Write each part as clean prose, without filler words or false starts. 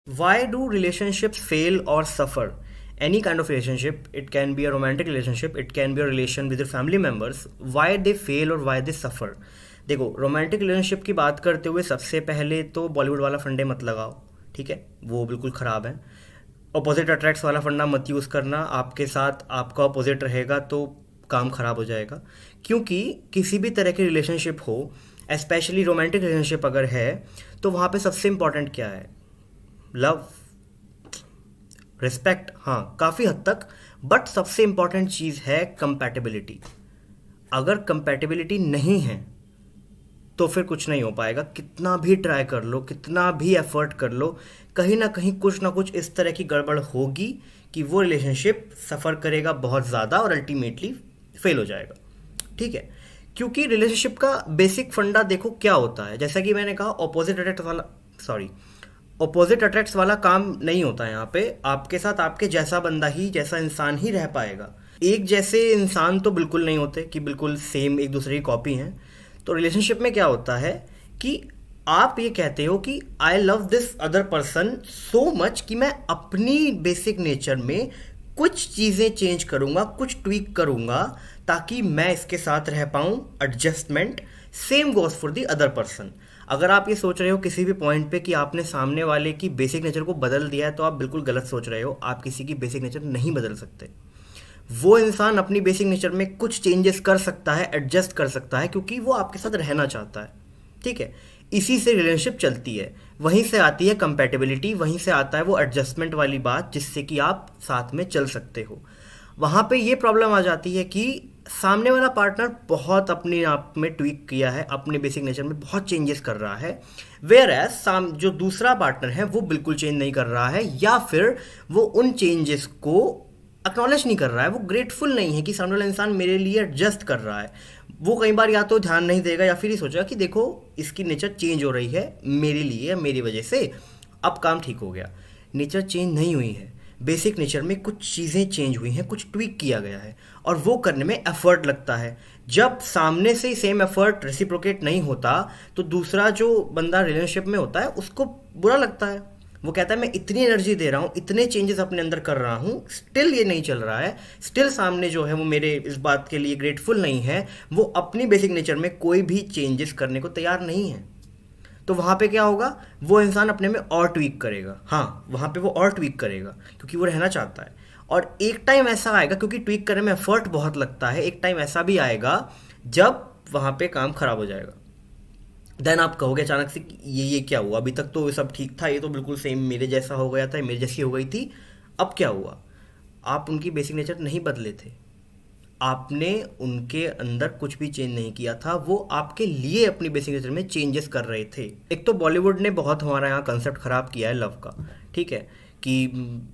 Why do relationships fail or suffer? Any kind of relationship, it can be a romantic relationship, it can be a relation with your family members. Why they fail or why they suffer? देखो, romantic relationship की बात करते हुए सबसे पहले तो बॉलीवुड वाला फंडे मत लगाओ, ठीक है, वो बिल्कुल ख़राब है। अपोजिट अट्रैक्ट्स वाला फंडा मत यूज़ करना, आपके साथ आपका अपोजिट रहेगा तो काम ख़राब हो जाएगा। क्योंकि किसी भी तरह की रिलेशनशिप हो, स्पेशली रोमांटिक रिलेशनशिप अगर है, तो वहाँ पे सबसे इम्पॉर्टेंट क्या है? लव, रिस्पेक्ट, हाँ काफ़ी हद तक, बट सबसे इंपॉर्टेंट चीज़ है कंपैटिबिलिटी। अगर कंपैटिबिलिटी नहीं है तो फिर कुछ नहीं हो पाएगा। कितना भी ट्राई कर लो, कितना भी एफर्ट कर लो, कहीं ना कुछ इस तरह की गड़बड़ होगी कि वो रिलेशनशिप सफ़र करेगा बहुत ज़्यादा और अल्टीमेटली फेल हो जाएगा, ठीक है। क्योंकि रिलेशनशिप का बेसिक फंडा देखो क्या होता है, जैसा कि मैंने कहा ऑपोजिट अट्रैक्ट्स वाला काम नहीं होता है। यहाँ पे आपके साथ आपके जैसा बंदा ही, जैसा इंसान ही रह पाएगा। एक जैसे इंसान तो बिल्कुल नहीं होते कि बिल्कुल सेम एक दूसरे की कॉपी हैं। तो रिलेशनशिप में क्या होता है कि आप ये कहते हो कि I love this other person so much कि मैं अपनी बेसिक नेचर में कुछ चीज़ें चेंज करूँगा, कुछ ट्वीक करूँगा ताकि मैं इसके साथ रह पाऊँ। Adjustment same goes for the other person. अगर आप ये सोच रहे हो किसी भी पॉइंट पे कि आपने सामने वाले की बेसिक नेचर को बदल दिया है, तो आप बिल्कुल गलत सोच रहे हो। आप किसी की बेसिक नेचर नहीं बदल सकते। वो इंसान अपनी बेसिक नेचर में कुछ चेंजेस कर सकता है, एडजस्ट कर सकता है, क्योंकि वो आपके साथ रहना चाहता है, ठीक है। इसी से रिलेशनशिप चलती है, वहीं से आती है कंपैटिबिलिटी, वहीं से आता है वो एडजस्टमेंट वाली बात जिससे कि आप साथ में चल सकते हो। वहाँ पे ये प्रॉब्लम आ जाती है कि सामने वाला पार्टनर बहुत अपने आप में ट्वीक किया है, अपने बेसिक नेचर में बहुत चेंजेस कर रहा है, वेयर एज जो दूसरा पार्टनर है वो बिल्कुल चेंज नहीं कर रहा है, या फिर वो उन चेंजेस को एक्नॉलेज नहीं कर रहा है। वो ग्रेटफुल नहीं है कि सामने वाला इंसान मेरे लिए एडजस्ट कर रहा है। वो कई बार या तो ध्यान नहीं देगा या फिर ये सोचेगा कि देखो इसकी नेचर चेंज हो रही है मेरे लिए, मेरी वजह से, अब काम ठीक हो गया। नेचर चेंज नहीं हुई है, बेसिक नेचर में कुछ चीज़ें चेंज हुई हैं, कुछ ट्वीक किया गया है, और वो करने में एफर्ट लगता है। जब सामने से सेम एफर्ट रेसिप्रोकेट नहीं होता तो दूसरा जो बंदा रिलेशनशिप में होता है उसको बुरा लगता है। वो कहता है मैं इतनी एनर्जी दे रहा हूँ, इतने चेंजेस अपने अंदर कर रहा हूँ, स्टिल ये नहीं चल रहा है, स्टिल सामने जो है वो मेरे इस बात के लिए ग्रेटफुल नहीं है, वो अपनी बेसिक नेचर में कोई भी चेंजेस करने को तैयार नहीं है। तो वहाँ पे क्या होगा, वो इंसान अपने में और ट्वीक करेगा। हाँ, वहाँ पे वो और ट्वीक करेगा क्योंकि वो रहना चाहता है। और एक टाइम ऐसा आएगा, क्योंकि ट्वीक करने में एफर्ट बहुत लगता है, एक टाइम ऐसा भी आएगा जब वहाँ पे काम खराब हो जाएगा। देन आप कहोगे अचानक से कि ये क्या हुआ, अभी तक तो सब ठीक था, ये तो बिल्कुल सेम मेरे जैसा हो गया था, मेरे जैसी हो गई थी, अब क्या हुआ? आप उनकी बेसिक नेचर नहीं बदले थे, आपने उनके अंदर कुछ भी चेंज नहीं किया था, वो आपके लिए अपनी बेसिक नेचर में चेंजेस कर रहे थे। एक तो बॉलीवुड ने बहुत हमारा यहाँ कंसेप्ट खराब किया है लव का, ठीक है, कि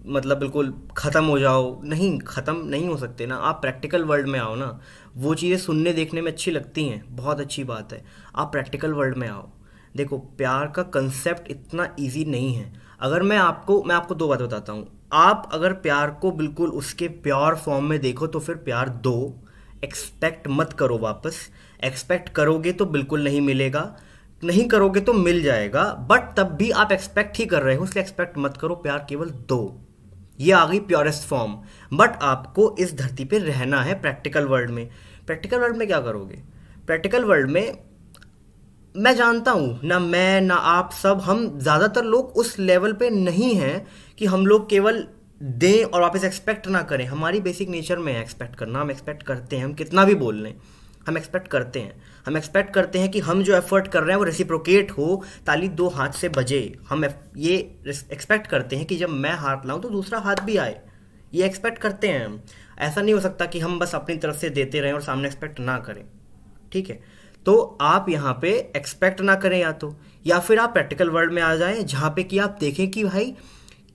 मतलब बिल्कुल ख़त्म हो जाओ। नहीं, ख़त्म नहीं हो सकते ना। आप प्रैक्टिकल वर्ल्ड में आओ ना। वो चीज़ें सुनने देखने में अच्छी लगती हैं, बहुत अच्छी बात है, आप प्रैक्टिकल वर्ल्ड में आओ। देखो, प्यार का कंसेप्ट इतना इजी नहीं है। अगर मैं आपको दो बातें बताता हूँ। आप अगर प्यार को बिल्कुल उसके प्योर फॉर्म में देखो तो फिर प्यार दो, एक्सपेक्ट मत करो वापस। एक्सपेक्ट करोगे तो बिल्कुल नहीं मिलेगा, नहीं करोगे तो मिल जाएगा, बट तब भी आप एक्सपेक्ट ही कर रहे हो, इसलिए एक्सपेक्ट मत करो। प्यार केवल दो, ये आ गई प्योरेस्ट फॉर्म। बट आपको इस धरती पे रहना है प्रैक्टिकल वर्ल्ड में। प्रैक्टिकल वर्ल्ड में क्या करोगे? प्रैक्टिकल वर्ल्ड में मैं जानता हूँ ना, मैं ना आप सब, हम ज़्यादातर लोग उस लेवल पे नहीं हैं कि हम लोग केवल दें और वापस एक्सपेक्ट ना करें। हमारी बेसिक नेचर में है एक्सपेक्ट करना, हम एक्सपेक्ट करते हैं, हम कितना भी बोल लें हम एक्सपेक्ट करते हैं। हम एक्सपेक्ट करते हैं कि हम जो एफर्ट कर रहे हैं वो रेसिप्रोकेट हो, ताली दो हाथ से बजे। हम ये एक्सपेक्ट करते हैं कि जब मैं हाथ लाऊं तो दूसरा हाथ भी आए, ये एक्सपेक्ट करते हैं हम। ऐसा नहीं हो सकता कि हम बस अपनी तरफ से देते रहें और सामने एक्सपेक्ट ना करें, ठीक है। तो आप यहाँ पे एक्सपेक्ट ना करें, या फिर आप प्रैक्टिकल वर्ल्ड में आ जाएं जहाँ पे कि आप देखें कि भाई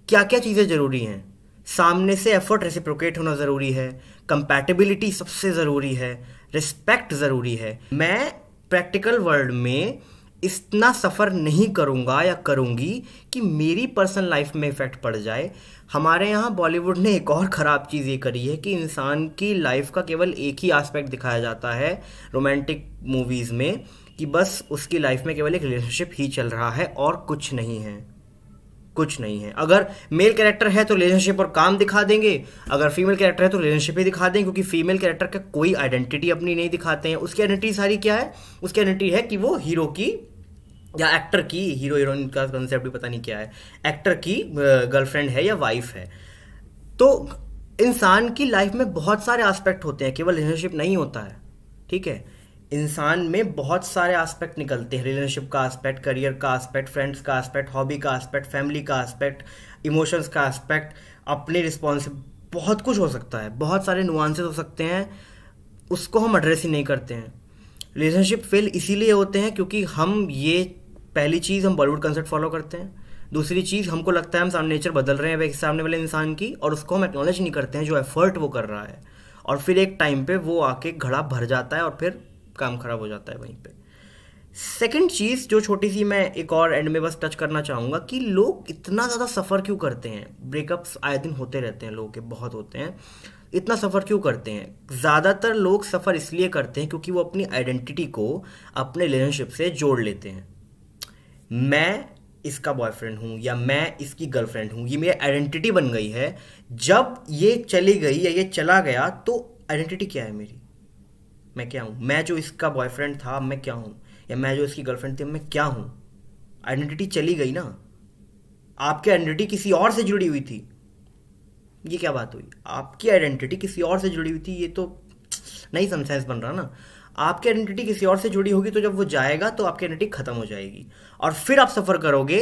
क्या क्या चीज़ें ज़रूरी हैं। सामने से एफर्ट रेसिप्रोकेट होना ज़रूरी है, कंपैटिबिलिटी सबसे ज़रूरी है, रिस्पेक्ट ज़रूरी है। मैं प्रैक्टिकल वर्ल्ड में इतना सफ़र नहीं करूँगा या करूँगी कि मेरी पर्सनल लाइफ में इफ़ेक्ट पड़ जाए। हमारे यहाँ बॉलीवुड ने एक और ख़राब चीज़ ये करी है कि इंसान की लाइफ का केवल एक ही एस्पेक्ट दिखाया जाता है रोमांटिक मूवीज़ में, कि बस उसकी लाइफ में केवल एक रिलेशनशिप ही चल रहा है और कुछ नहीं है। कुछ नहीं है। अगर मेल कैरेक्टर है तो रिलेशनशिप और काम दिखा देंगे, अगर फीमेल कैरेक्टर है तो रिलेशनशिप ही दिखा देंगे, क्योंकि फीमेल कैरेक्टर का कोई आइडेंटिटी अपनी नहीं दिखाते हैं। उसकी आइडेंटिटी सारी क्या है? उसकी आइडेंटिटी है कि वो हीरो की या एक्टर की, हीरो हीरोइन का कंसेप्ट भी पता नहीं क्या है, एक्टर की गर्लफ्रेंड है या वाइफ है। तो इंसान की लाइफ में बहुत सारे एस्पेक्ट होते हैं, केवल रिलेशनशिप नहीं होता है, ठीक है। इंसान में बहुत सारे एस्पेक्ट निकलते हैं, रिलेशनशिप का एस्पेक्ट, करियर का एस्पेक्ट, फ्रेंड्स का एस्पेक्ट, हॉबी का एस्पेक्ट, फैमिली का एस्पेक्ट, इमोशंस का एस्पेक्ट, अपने रिस्पॉन्सिब, बहुत कुछ हो सकता है, बहुत सारे नुआंसेस हो सकते हैं, उसको हम एड्रेस ही नहीं करते हैं। रिलेशनशिप फेल इसीलिए होते हैं क्योंकि हम ये, पहली चीज़ हम बॉलीवुड कंसेप्ट फॉलो करते हैं, दूसरी चीज़ हमको लगता है हम सामने नेचर बदल रहे हैं सामने वाले इंसान की, और उसको हम एक्नॉलेज नहीं करते हैं जो एफर्ट वो कर रहा है, और फिर एक टाइम पे वो आके घड़ा भर जाता है और फिर काम खराब हो जाता है वहीं पे। सेकंड चीज़ जो छोटी सी मैं एक और एंड में बस टच करना चाहूँगा कि लोग इतना ज़्यादा सफ़र क्यों करते हैं। ब्रेकअप्स आए दिन होते रहते हैं, लोगों के बहुत होते हैं। इतना सफ़र क्यों करते हैं? ज़्यादातर लोग सफ़र इसलिए करते हैं क्योंकि वो अपनी आइडेंटिटी को अपने रिलेशनशिप से जोड़ लेते हैं। मैं इसका बॉयफ्रेंड हूँ या मैं इसकी गर्लफ्रेंड हूँ, ये मेरी आइडेंटिटी बन गई है। जब ये चली गई या ये चला गया तो आइडेंटिटी क्या है मेरी? मैं क्या हूँ? मैं जो इसका बॉयफ्रेंड था मैं क्या हूँ, या मैं जो इसकी गर्लफ्रेंड थी मैं क्या हूँ? आइडेंटिटी चली गई ना। आपकी आइडेंटिटी किसी और से जुड़ी हुई थी, ये क्या बात हुई? आपकी आइडेंटिटी किसी और से जुड़ी हुई थी, ये तो नहीं सेंस बन रहा ना। आपकी आइडेंटिटी किसी और से जुड़ी होगी तो जब वो जाएगा तो आपकी आइडेंटिटी खत्म हो जाएगी, और फिर आप सफ़र करोगे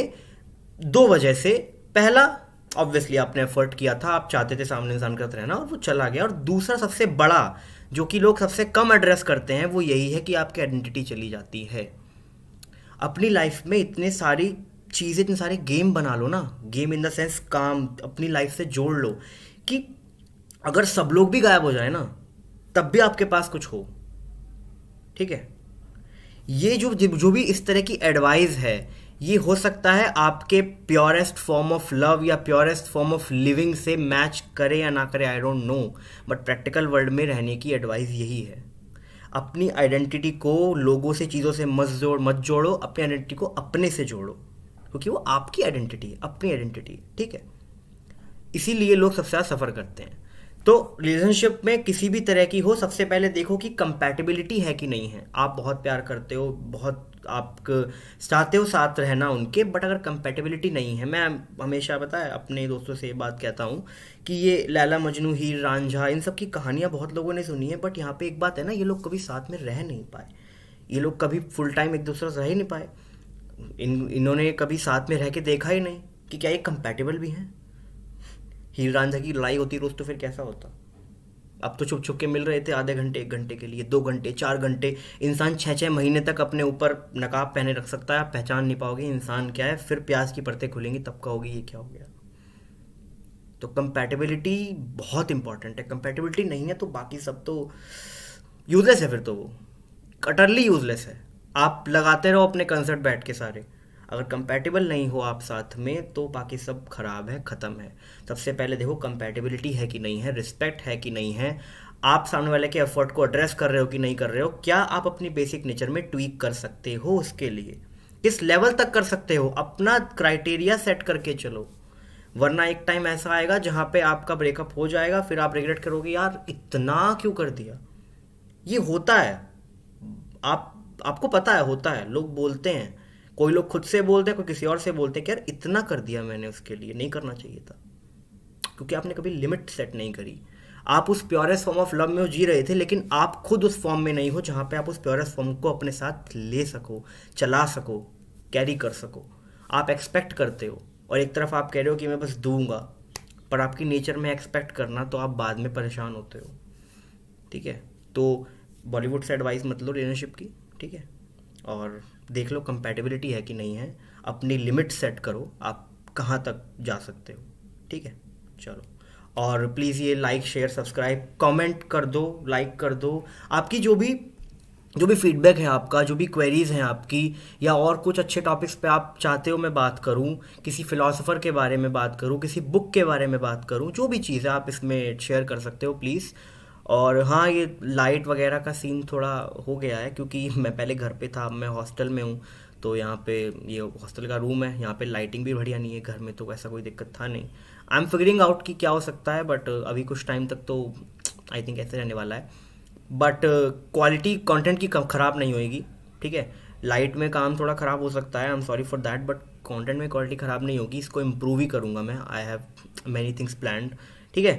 दो वजह से। पहला, ऑब्वियसली आपने एफर्ट किया था, आप चाहते थे सामने इंसान का साथ रहना, और वो चला गया। और दूसरा सबसे बड़ा जो कि लोग सबसे कम एड्रेस करते हैं वो यही है कि आपकी आइडेंटिटी चली जाती है। अपनी लाइफ में इतने सारी चीज़ें, इतने सारे गेम बना लो ना, गेम इन द सेंस काम अपनी लाइफ से जोड़ लो कि अगर सब लोग भी गायब हो जाए ना तब भी आपके पास कुछ हो, ठीक है। ये जो भी इस तरह की एडवाइस है, ये हो सकता है आपके प्योरेस्ट फॉर्म ऑफ लव या प्योरेस्ट फॉर्म ऑफ लिविंग से मैच करे या ना करे, I don't know, but practical world में रहने की एडवाइस यही है। अपनी आइडेंटिटी को लोगों से, चीज़ों से मत जोड़ो, अपनी आइडेंटिटी को अपने से जोड़ो, क्योंकि वो आपकी आइडेंटिटी है, अपनी आइडेंटिटी, ठीक है। इसीलिए लोग सबसे ज़्यादा सफ़र करते हैं। तो रिलेशनशिप में किसी भी तरह की हो, सबसे पहले देखो कि कंपैटिबिलिटी है कि नहीं है। आप बहुत प्यार करते हो, बहुत आप चाहते हो साथ रहना उनके, बट अगर कंपैटिबिलिटी नहीं है, मैं हमेशा पता है अपने दोस्तों से ये बात कहता हूँ कि ये लैला मजनू, हीर रांझा, इन सब की कहानियाँ बहुत लोगों ने सुनी है, बट यहाँ पे एक बात है ना, ये लोग कभी साथ में रह नहीं पाए, ये लोग कभी फुल टाइम एक दूसरे से रह ही नहीं पाए। इन्होंने कभी साथ में रह के देखा ही नहीं कि क्या ये कंपैटिबल भी हैं। हीर रांझा की लड़ाई होती रोज तो फिर कैसा होता। अब तो छुप छुप के मिल रहे थे, आधे घंटे, 1 घंटे के लिए, 2 घंटे, 4 घंटे। इंसान 6-6 महीने तक अपने ऊपर नकाब पहने रख सकता है, आप पहचान नहीं पाओगे इंसान क्या है। फिर प्याज की परतें खुलेंगी तब कहोगे ये क्या हो गया। तो कंपैटिबिलिटी बहुत इंपॉर्टेंट है। कंपैटिबिलिटी नहीं है तो बाकी सब तो यूजलेस है, फिर तो वो अटरली यूजलेस है। आप लगाते रहो अपने कंसर्ट बैठ के सारे, अगर कंपैटिबल नहीं हो आप साथ में तो बाकी सब खराब है, ख़त्म है। सबसे पहले देखो कंपैटिबिलिटी है कि नहीं है, रिस्पेक्ट है कि नहीं है, आप सामने वाले के एफर्ट को एड्रेस कर रहे हो कि नहीं कर रहे हो, क्या आप अपनी बेसिक नेचर में ट्वीक कर सकते हो, उसके लिए किस लेवल तक कर सकते हो, अपना क्राइटेरिया सेट करके चलो। वरना एक टाइम ऐसा आएगा जहाँ पे आपका ब्रेकअप हो जाएगा, फिर आप रिग्रेट करोगे यार इतना क्यों कर दिया। ये होता है, आपको पता है होता है, लोग बोलते हैं, कोई लोग खुद से बोलते हैं, कोई किसी और से बोलते हैं कि यार इतना कर दिया मैंने उसके लिए, नहीं करना चाहिए था, क्योंकि आपने कभी लिमिट सेट नहीं करी। आप उस प्योरेस्ट फॉर्म ऑफ लव में वो जी रहे थे, लेकिन आप खुद उस फॉर्म में नहीं हो जहाँ पे आप उस प्योरेस्ट फॉर्म को अपने साथ ले सको, चला सको, कैरी कर सको। आप एक्सपेक्ट करते हो और एक तरफ आप कह रहे हो कि मैं बस दूंगा, पर आपकी नेचर में एक्सपेक्ट करना तो आप बाद में परेशान होते हो, ठीक है। तो बॉलीवुड से एडवाइस मत लो रिलेशनशिप की, ठीक है, और देख लो कंपैटिबिलिटी है कि नहीं है, अपनी लिमिट सेट करो, आप कहाँ तक जा सकते हो, ठीक है। चलो, और प्लीज़ ये लाइक, शेयर, सब्सक्राइब, कमेंट कर दो, लाइक कर दो। आपकी जो भी फीडबैक है आपका, जो भी क्वेरीज हैं आपकी, या और कुछ अच्छे टॉपिक्स पे आप चाहते हो मैं बात करूं, किसी फिलोसोफर के बारे में बात करूं, किसी बुक के बारे में बात करूं, जो भी चीज़ है आप इसमें शेयर कर सकते हो प्लीज़। और हाँ, ये लाइट वगैरह का सीन थोड़ा हो गया है क्योंकि मैं पहले घर पे था, अब मैं हॉस्टल में हूँ, तो यहाँ पे ये हॉस्टल का रूम है, यहाँ पे लाइटिंग भी बढ़िया नहीं है, घर में तो ऐसा कोई दिक्कत था नहीं। आई एम फिगरिंग आउट कि क्या हो सकता है, बट अभी कुछ टाइम तक तो आई थिंक ऐसे रहने वाला है। बट क्वालिटी कंटेंट की ख़राब नहीं होएगी, ठीक है। लाइट में काम थोड़ा ख़राब हो सकता है, I am sorry for that, but content में क्वालिटी ख़राब नहीं होगी, इसको इम्प्रूव ही करूँगा मैं। I have many things planned, ठीक है।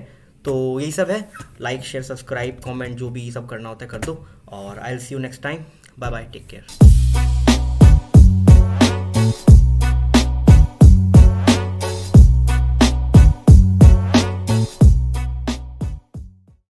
तो यही सब है, लाइक शेयर सब्सक्राइब कमेंट जो भी सब करना होता है कर दो, और I will see you next time. Bye bye, take care.